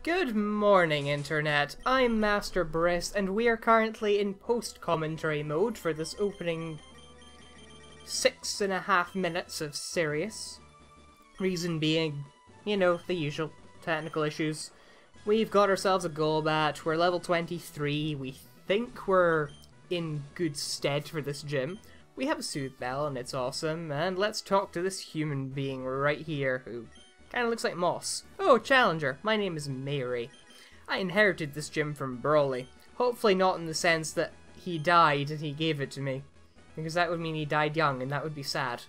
Good morning, Internet. I'm Master Briss, and we are currently in post-commentary mode for this opening 6.5 minutes of Sirius. Reason being, you know, the usual technical issues. We've got ourselves a Golbat, we're level 23, we think we're in good stead for this gym. We have a Soothe Bell, and it's awesome, and let's talk to this human being right here who kinda looks like Moss. Oh, Challenger, my name is Mary. I inherited this gym from Brawly. Hopefully not in the sense that he died and he gave it to me, because that would mean he died young and that would be sad.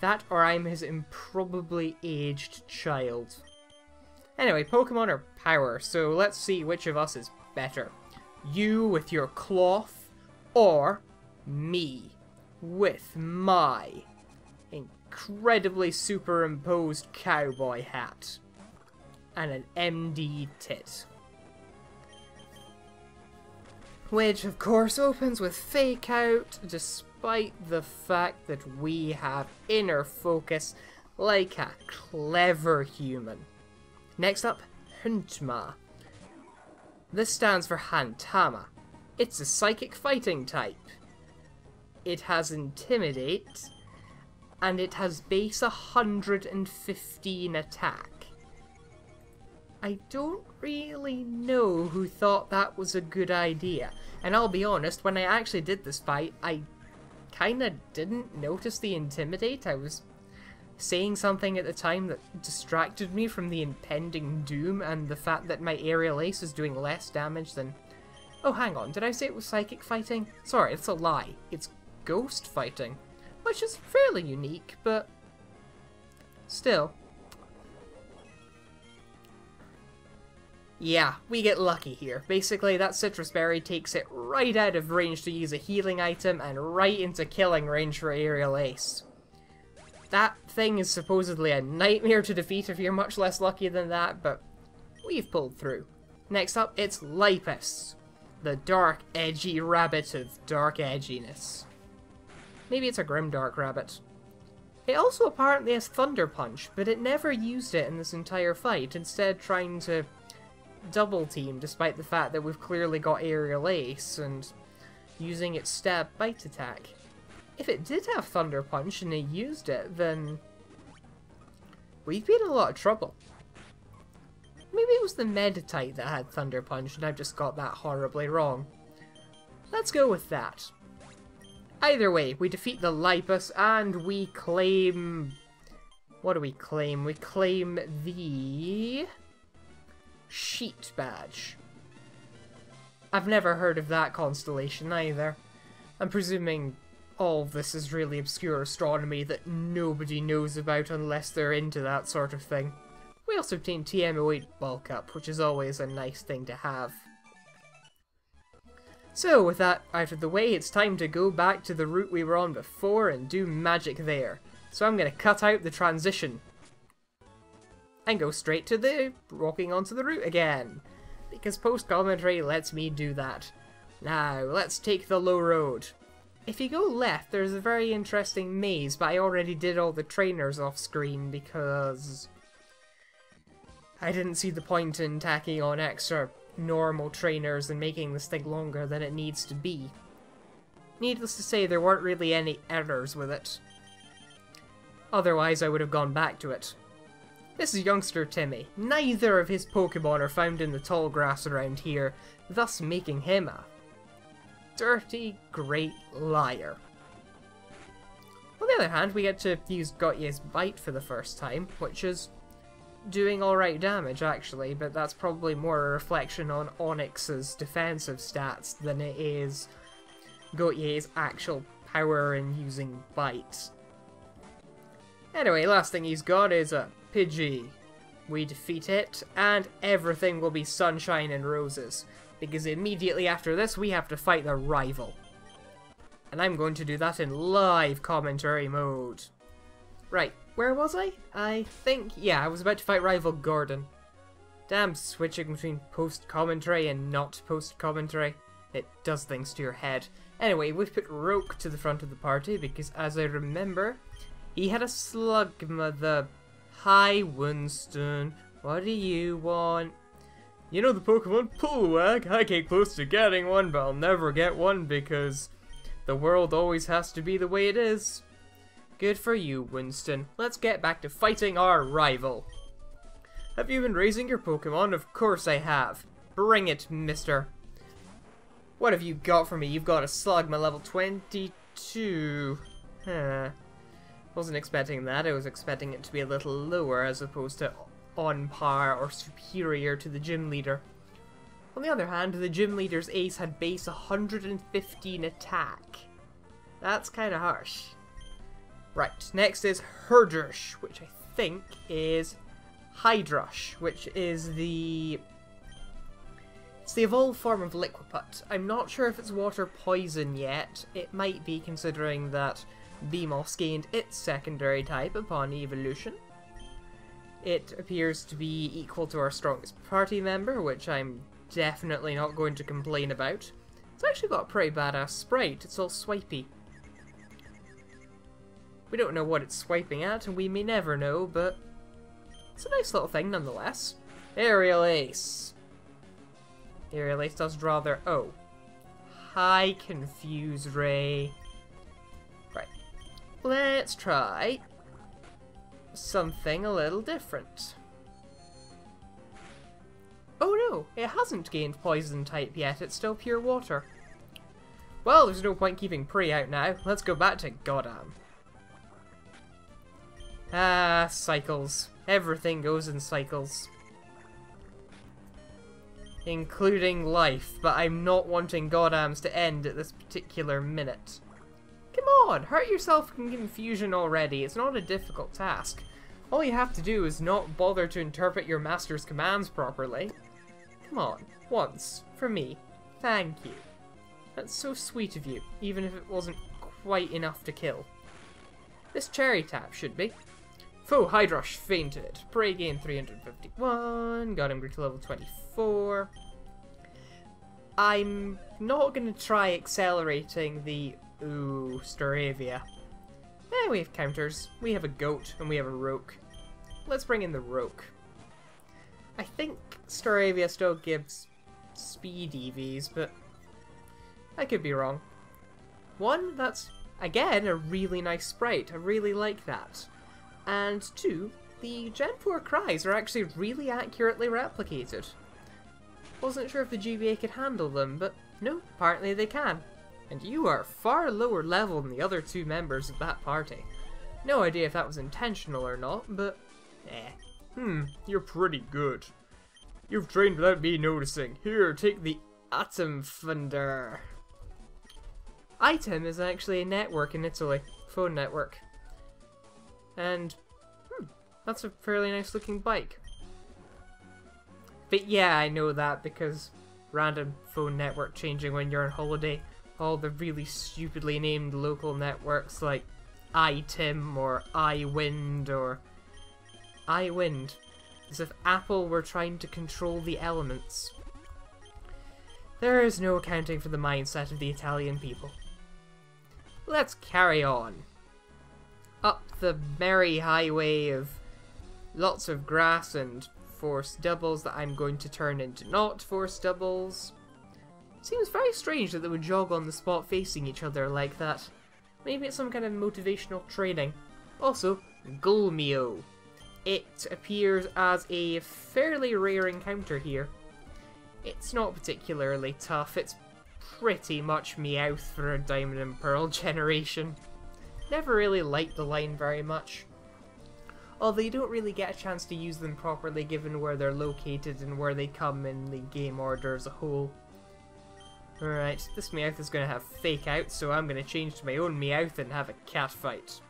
That or I'm his improbably aged child. Anyway, Pokemon are power, so let's see which of us is better. You with your cloth, or me with my incredibly superimposed cowboy hat and an MD tit. Which, of course, opens with Fake Out, despite the fact that we have inner focus like a clever human. Next up, Huntma. This stands for Hantama. It's a psychic fighting type. It has Intimidate, and it has base 115 attack. I don't really know who thought that was a good idea, and I'll be honest, when I actually did this fight, I kinda didn't notice the Intimidate. I was saying something at the time that distracted me from the impending doom and the fact that my Aerial Ace is doing less damage than... Oh, hang on, did I say it was psychic fighting? Sorry, it's a lie. It's ghost fighting, which is fairly unique, but still. Yeah, we get lucky here. Basically, that Citrus Berry takes it right out of range to use a healing item and right into killing range for Aerial Ace. That thing is supposedly a nightmare to defeat if you're much less lucky than that, but we've pulled through. Next up, it's Lipus, the dark, edgy rabbit of dark edginess. Maybe it's a Grimdark rabbit. It also apparently has Thunder Punch, but it never used it in this entire fight, instead trying to double team despite the fact that we've clearly got Aerial Ace and using its stab bite attack. If it did have Thunder Punch and it used it, then we'd be in a lot of trouble. Maybe it was the Meditite that had Thunder Punch and I've just got that horribly wrong. Let's go with that. Either way, we defeat the Lipus and we claim... What do we claim? We claim the... Sheet Badge. I've never heard of that constellation either. I'm presuming all of this is really obscure astronomy that nobody knows about unless they're into that sort of thing. We also obtained TM08 Bulk Up, which is always a nice thing to have. So, with that out of the way, it's time to go back to the route we were on before and do magic there. So I'm going to cut out the transition and go straight to the walking onto the route again, because post-commentary lets me do that. Now, let's take the low road. If you go left, there's a very interesting maze, but I already did all the trainers off screen because I didn't see the point in tacking on extra normal trainers and making this thing longer than it needs to be. Needless to say, there weren't really any errors with it. Otherwise, I would have gone back to it. This is youngster Timmy. Neither of his Pokemon are found in the tall grass around here, thus making him a dirty, great liar. On the other hand, we get to use Gautier's Bite for the first time, which is doing alright damage actually, but that's probably more a reflection on Onyx's defensive stats than it is Gautier's actual power in using Bite. Anyway, last thing he's got is a Pidgey. We defeat it, and everything will be sunshine and roses, because immediately after this we have to fight the rival. And I'm going to do that in live commentary mode. Right, where was I? I think, yeah, I was about to fight rival Gordon. Damn, switching between post-commentary and not post-commentary. It does things to your head. Anyway, we've put Roke to the front of the party because, as I remember, he had a Slugma, the... Hi, Winston. What do you want? You know the Pokemon Poliwag? I came close to getting one, but I'll never get one because the world always has to be the way it is. Good for you, Winston. Let's get back to fighting our rival. Have you been raising your Pokemon? Of course I have. Bring it, mister. What have you got for me? You've got a Slugma level 22. Huh. Wasn't expecting that. I was expecting it to be a little lower as opposed to on par or superior to the gym leader. On the other hand, the gym leader's ace had base 115 attack. That's kind of harsh. Right, next is Herdrush, which I think is Hydrush, which is the... It's the evolved form of Liquiput. I'm not sure if it's water poison yet. It might be, considering that Beamos gained its secondary type upon evolution. It appears to be equal to our strongest party member, which I'm definitely not going to complain about. It's actually got a pretty badass sprite. It's all swipey. We don't know what it's swiping at, and we may never know, but it's a nice little thing nonetheless. Aerial Ace. Aerial Ace does draw their... Oh. Hi, Confuse Ray. Right. Let's try something a little different. Oh no, it hasn't gained Poison type yet, it's still pure water. Well, there's no point keeping Prey out now. Let's go back to Godam. Ah, cycles. Everything goes in cycles. Including life, but I'm not wanting Godams to end at this particular minute. Come on, hurt yourself in confusion already. It's not a difficult task. All you have to do is not bother to interpret your master's commands properly. Come on, once, for me. Thank you. That's so sweet of you, even if it wasn't quite enough to kill. This cherry tap should be. Foe Hydrush fainted. Prey gain 351. Got him grew to level 24. I'm not going to try accelerating the... Ooh, Staravia. We have counters. We have a goat and we have a rook. Let's bring in the rook. I think Staravia still gives speed EVs, but I could be wrong. One, that's, again, a really nice sprite. I really like that. And two, the Gen 4 cries are actually really accurately replicated. Wasn't sure if the GBA could handle them, but no, apparently they can. And you are far lower level than the other two members of that party. No idea if that was intentional or not, but you're pretty good. You've trained without me noticing. Here, take the Atom Thunder. Item is actually a network in Italy. Phone network. And, that's a fairly nice looking bike. But yeah, I know that because random phone network changing when you're on holiday. All the really stupidly named local networks like iTim or iWind or iWind. As if Apple were trying to control the elements. There is no accounting for the mindset of the Italian people. Let's carry on. Up the merry highway of lots of grass and forced doubles that I'm going to turn into not forced doubles. Seems very strange that they would jog on the spot facing each other like that. Maybe it's some kind of motivational training. Also, Golmio. It appears as a fairly rare encounter here. It's not particularly tough, it's pretty much Meowth for a Diamond and Pearl generation. Never really liked the line very much. Although you don't really get a chance to use them properly given where they're located and where they come in the game order as a whole. Alright, this Meowth is going to have fake out, so I'm going to change to my own Meowth and have a cat fight.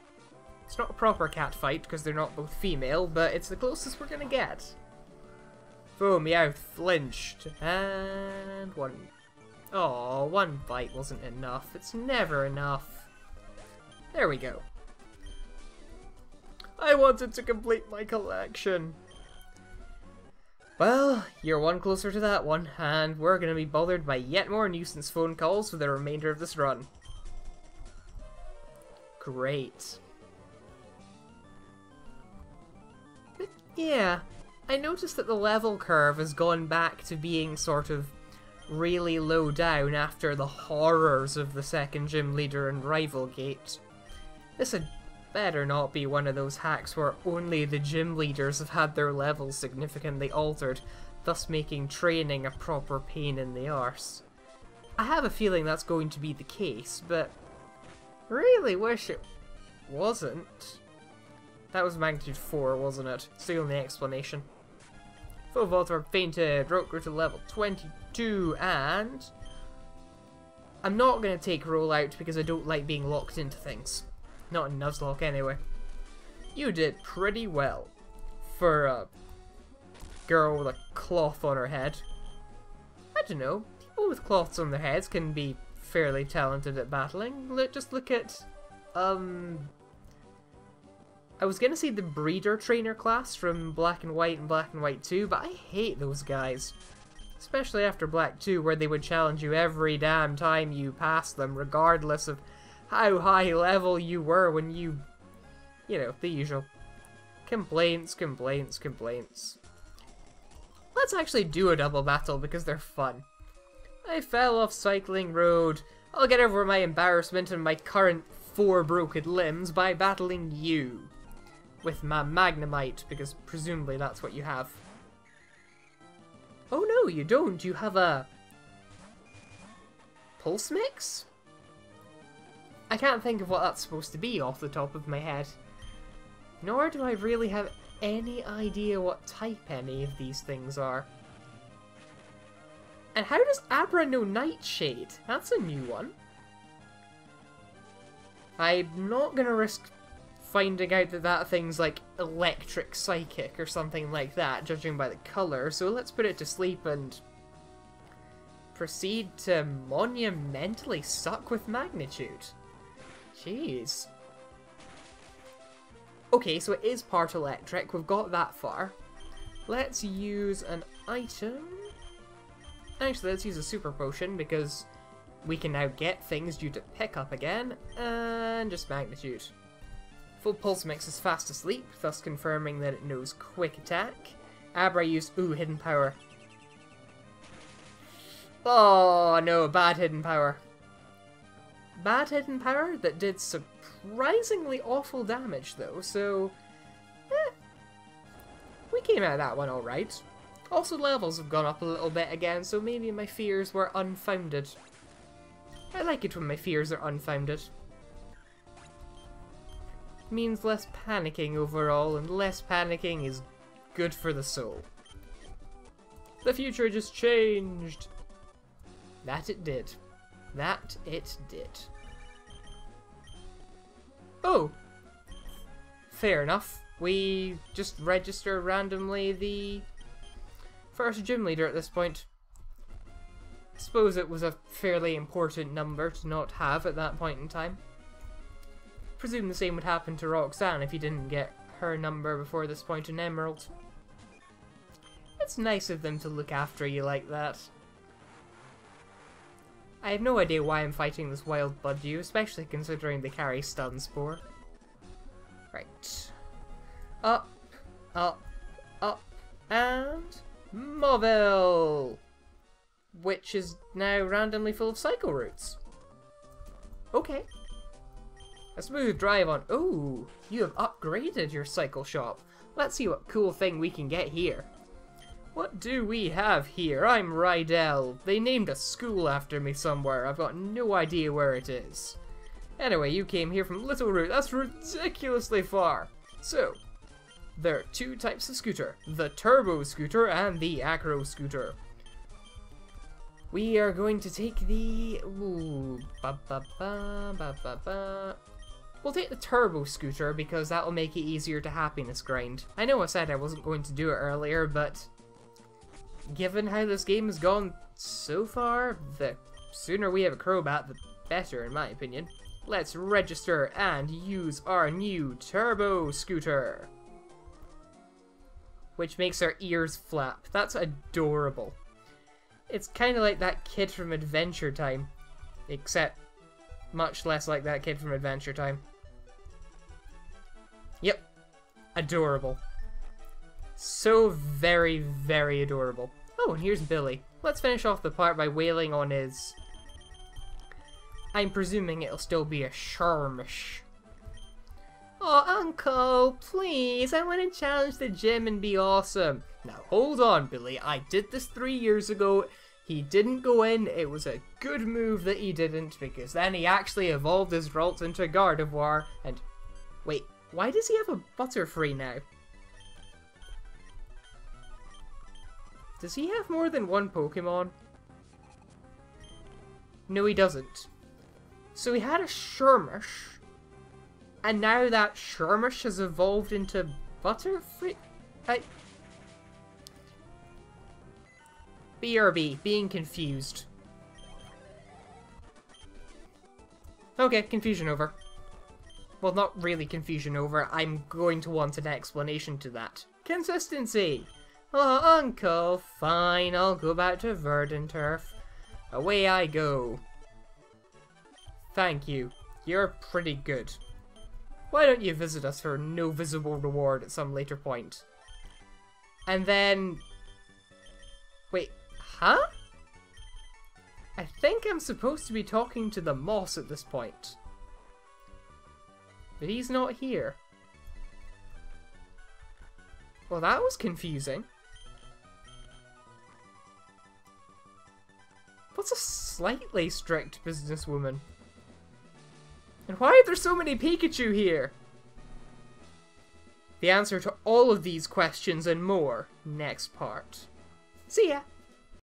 It's not a proper cat fight because they're not both female, but it's the closest we're going to get. Oh, Meowth flinched. And one. Oh, one bite wasn't enough. It's never enough. There we go. I wanted to complete my collection. Well, you're one closer to that one, and we're going to be bothered by yet more nuisance phone calls for the remainder of this run. Great. But yeah, I noticed that the level curve has gone back to being sort of really low down after the horrors of the second gym leader and rival gate. This had better not be one of those hacks where only the gym leaders have had their levels significantly altered, thus making training a proper pain in the arse. I have a feeling that's going to be the case, but really wish it wasn't. That was magnitude 4, wasn't it? It's the only explanation. Full Voltorb fainted, Rogue grew to level 22, and I'm not going to take rollout because I don't like being locked into things. Not in Nuzlocke anyway. You did pretty well for a girl with a cloth on her head. I don't know, people with cloths on their heads can be fairly talented at battling. Just look at, I was gonna say the breeder trainer class from Black and White and Black and White 2, but I hate those guys. Especially after Black 2, where they would challenge you every damn time you passed them, regardless of how high level you were when you know, the usual. Complaints, complaints, complaints. Let's actually do a double battle because they're fun. I fell off cycling road. I'll get over my embarrassment and my current 4 broken limbs by battling you. With my Magnemite, because presumably that's what you have. Oh no, you don't. You have a Pulse Mix? I can't think of what that's supposed to be off the top of my head. Nor do I really have any idea what type any of these things are. And how does Abra know Nightshade? That's a new one. I'm not gonna risk finding out that that thing's like electric psychic or something like that, judging by the colour, so let's put it to sleep and proceed to monumentally suck with magnitude. Jeez. Okay, so it is part electric, we've got that far. Let's use an item. Actually, let's use a super potion because we can now get things due to pickup again, and just magnitude. Full Pulse Mix is fast asleep, thus confirming that it knows quick attack. Abra used, hidden power. Oh no, bad hidden power. Bad hidden power that did surprisingly awful damage though, so we came out of that one alright. Also levels have gone up a little bit again, so maybe my fears were unfounded. I like it when my fears are unfounded. Means less panicking overall, and less panicking is good for the soul. The future just changed. That it did. That it did. Oh! Fair enough. We just register randomly the first gym leader at this point. I suppose it was a fairly important number to not have at that point in time. Presume the same would happen to Roxanne if you didn't get her number before this point in Emerald. It's nice of them to look after you like that. I have no idea why I'm fighting this wild Budgie, especially considering they carry Stun Spore. Right. Up, up, up, and Mauville! Which is now randomly full of cycle routes. Okay. A smooth drive on. Oh, you have upgraded your cycle shop. Let's see what cool thing we can get here. What do we have here? I'm Rydell. They named a school after me somewhere. I've got no idea where it is. Anyway, you came here from Little Root. That's ridiculously far. So, there are 2 types of scooter. The Turbo Scooter and the Acro Scooter. We are going to take the... Ooh, We'll take the Turbo Scooter because that'll make it easier to happiness grind. I know I said I wasn't going to do it earlier, but given how this game has gone so far, the sooner we have a Crobat, the better in my opinion. Let's register and use our new Turbo Scooter. Which makes our ears flap. That's adorable. It's kind of like that kid from Adventure Time, except much less like that kid from Adventure Time. Yep. Adorable. So very, very adorable. Oh, and here's Billy. Let's finish off the part by wailing on his... I'm presuming it'll still be a Shermish. Oh, Uncle, please, I want to challenge the gym and be awesome. Now, hold on, Billy. I did this 3 years ago. He didn't go in. It was a good move that he didn't, because then he actually evolved his Ralt into Gardevoir, and... Wait, why does he have a Butterfree now? Does he have more than one Pokemon? No, he doesn't. So he had a Shermish, and now that Shermish has evolved into Butterfree? BRB, being confused. Okay, confusion over. Well, not really confusion over. I'm going to want an explanation to that. Consistency! Oh, Uncle, fine, I'll go back to Verdanturf. Away I go. Thank you. You're pretty good. Why don't you visit us for no visible reward at some later point? And then... Wait, huh? I think I'm supposed to be talking to the Moss at this point. But he's not here. Well, that was confusing. What's a slightly strict businesswoman? And why are there so many Pikachu here? The answer to all of these questions and more, next part. See ya!